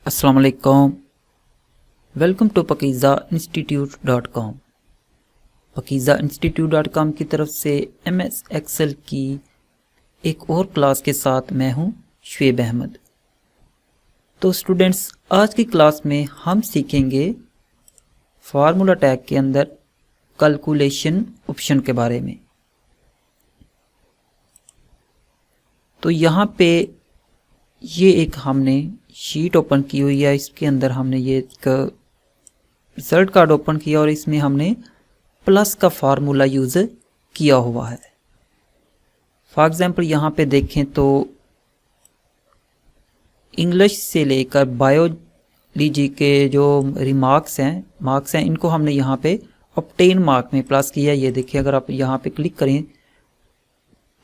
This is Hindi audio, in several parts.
अस्सलाम वालेकुम। Welcome to pakizainstitute.com। pakizainstitute.com की तरफ से MS एक्सेल की एक और क्लास के साथ मैं हूं शुएब अहमद। तो स्टूडेंट्स, आज की क्लास में हम सीखेंगे फार्मूला टैग के अंदर कैलकुलेशन ऑप्शन के बारे में। तो यहाँ पे ये एक हमने शीट ओपन की हुई है, इसके अंदर हमने ये एक रिजल्ट कार्ड ओपन किया और इसमें हमने प्लस का फार्मूला यूज़ किया हुआ है। फॉर एग्जांपल यहाँ पे देखें तो इंग्लिश से लेकर बायोलॉजी के जो मार्क्स हैं इनको हमने यहाँ पे ऑब्टेन मार्क में प्लस किया है। ये देखिए, अगर आप यहाँ पे क्लिक करें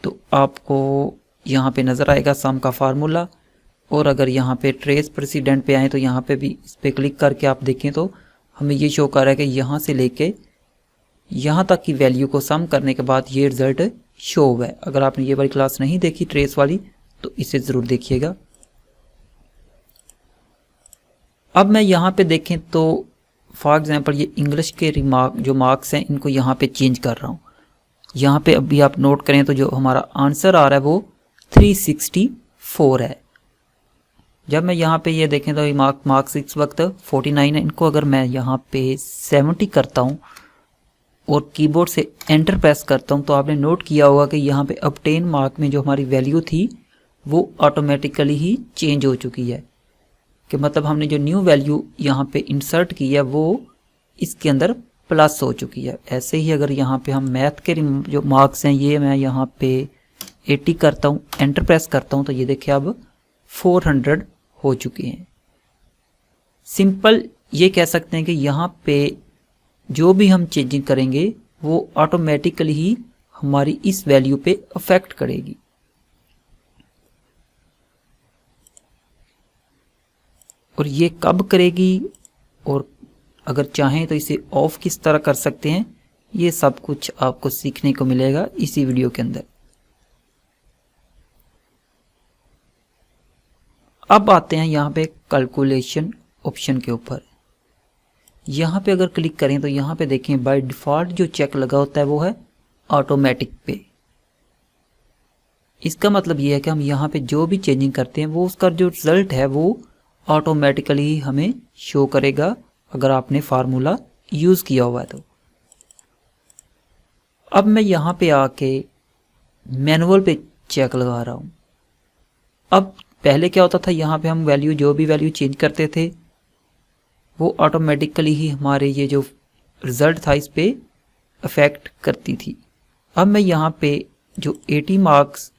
तो आपको यहाँ पे नज़र आएगा सम का फार्मूला। और अगर यहाँ पे ट्रेस प्रेसिडेंट पे आए तो यहाँ पे भी इस पर क्लिक करके आप देखें तो हमें ये शो कर रहा है कि यहाँ से लेके यहाँ तक की वैल्यू को सम करने के बाद ये रिजल्ट शो हुआ है। अगर आपने ये वाली क्लास नहीं देखी ट्रेस वाली तो इसे ज़रूर देखिएगा। अब मैं यहाँ पे देखें तो फॉर एग्जांपल ये इंग्लिश के जो मार्क्स हैं इनको यहाँ पे चेंज कर रहा हूँ। यहाँ पे अभी आप नोट करें तो जो हमारा आंसर आ रहा है वो 364 है। जब मैं यहाँ पे ये देखें तो मार्क्स इस वक्त 49 है। इनको अगर मैं यहाँ पे 70 करता हूँ और कीबोर्ड से एंटर प्रेस करता हूँ तो आपने नोट किया होगा कि यहाँ पे ऑब्टेन मार्क में जो हमारी वैल्यू थी वो ऑटोमेटिकली ही चेंज हो चुकी है। कि मतलब हमने जो न्यू वैल्यू यहाँ पे इंसर्ट की है वो इसके अंदर प्लस हो चुकी है। ऐसे ही अगर यहाँ पे हम मैथ के जो मार्क्स हैं ये मैं यहाँ पे 80 करता हूँ, एंटर प्रेस करता हूँ तो ये देखिए अब 400 हो चुके हैं। सिंपल ये कह सकते हैं कि यहाँ पे जो भी हम चेंजिंग करेंगे वो ऑटोमेटिकली ही हमारी इस वैल्यू पे अफेक्ट करेगी। और ये कब करेगी और अगर चाहें तो इसे ऑफ किस तरह कर सकते हैं, ये सब कुछ आपको सीखने को मिलेगा इसी वीडियो के अंदर। अब आते हैं यहाँ पे कैलकुलेशन ऑप्शन के ऊपर। यहाँ पे अगर क्लिक करें तो यहाँ पे देखें बाय डिफ़ॉल्ट जो चेक लगा होता है वो है ऑटोमेटिक पे। इसका मतलब ये है कि हम यहाँ पे जो भी चेंजिंग करते हैं वो उसका जो रिजल्ट है वो ऑटोमेटिकली ही हमें शो करेगा अगर आपने फार्मूला यूज़ किया हुआ है तो। अब मैं यहाँ पे आके मैनुअल पे चेक लगा रहा हूँ। अब पहले क्या होता था, यहाँ पे हम जो भी वैल्यू चेंज करते थे वो ऑटोमेटिकली ही हमारे ये जो रिज़ल्ट था इस पे अफेक्ट करती थी। अब मैं यहाँ पे जो 80 मार्क्स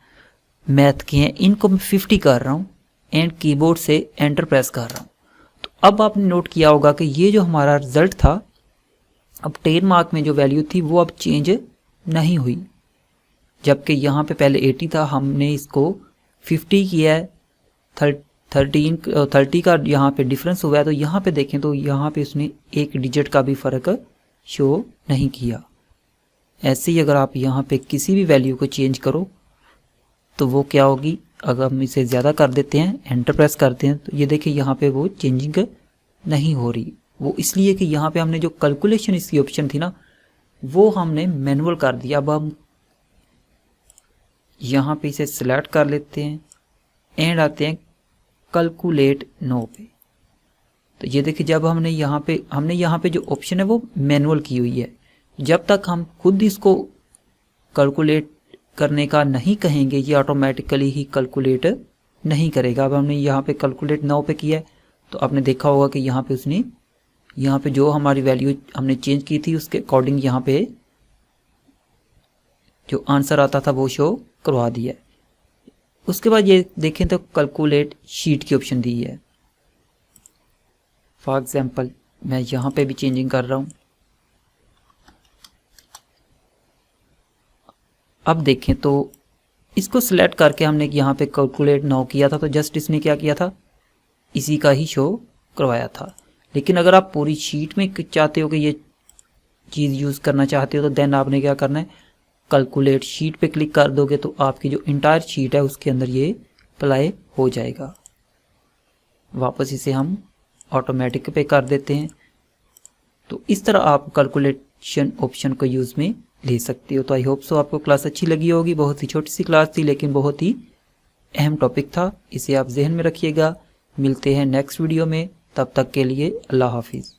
मैथ के हैं इनको मैं 50 कर रहा हूँ एंड कीबोर्ड से एंटर प्रेस कर रहा हूँ। तो अब आपने नोट किया होगा कि ये जो हमारा रिज़ल्ट था अब 10 मार्क में जो वैल्यू थी वो अब चेंज नहीं हुई। जबकि यहाँ पे पहले 80 था, हमने इसको 50 किया है। 30 का यहाँ पे डिफरेंस हुआ है। तो यहाँ पे देखें तो यहाँ पे उसने एक डिजिट का भी फ़र्क शो नहीं किया। ऐसे ही अगर आप यहाँ पे किसी भी वैल्यू को चेंज करो तो वो क्या होगी, अगर हम इसे ज़्यादा कर देते हैं एंटर प्रेस करते हैं तो ये देखिए यहाँ पे वो चेंजिंग नहीं हो रही। वो इसलिए कि यहाँ पे हमने जो कैलकुलेशन इसकी ऑप्शन थी ना वो हमने मैनुअल कर दिया। अब हम यहाँ पे इसे सिलेक्ट कर लेते हैं एंड आते हैं कैलकुलेट नो पे। तो ये देखिए जब हमने यहाँ पे जो ऑप्शन है वो मैनुअल की हुई है। जब तक हम खुद इसको कैलकुलेट करने का नहीं कहेंगे ये ऑटोमेटिकली ही कैलकुलेट नहीं करेगा। अब हमने यहाँ पे कैलकुलेट नो पे किया है तो आपने देखा होगा कि यहाँ पे जो हमारी वैल्यू हमने चेंज की थी उसके अकॉर्डिंग यहाँ पे जो आंसर आता था वो शो करवा दिया है। उसके बाद ये देखें तो कैलकुलेट शीट की ऑप्शन दी है। फॉर एग्जांपल मैं यहाँ पे भी चेंजिंग कर रहा हूँ। अब देखें तो इसको सिलेक्ट करके हमने यहाँ पे कैलकुलेट नाउ किया था तो जस्ट इसने क्या किया था, इसी का ही शो करवाया था। लेकिन अगर आप पूरी शीट में चाहते हो कि ये चीज़ यूज़ करना चाहते हो तो देन आपने क्या करना है, कैलकुलेट शीट पे क्लिक कर दोगे तो आपकी जो इंटायर शीट है उसके अंदर ये अप्लाई हो जाएगा। वापस इसे हम ऑटोमेटिक पे कर देते हैं। तो इस तरह आप कैलकुलेशन ऑप्शन को यूज़ में ले सकते हो। तो आई होप सो आपको क्लास अच्छी लगी होगी। बहुत ही छोटी सी क्लास थी लेकिन बहुत ही अहम टॉपिक था, इसे आप जहन में रखिएगा। मिलते हैं नेक्स्ट वीडियो में, तब तक के लिए अल्लाह हाफिज़।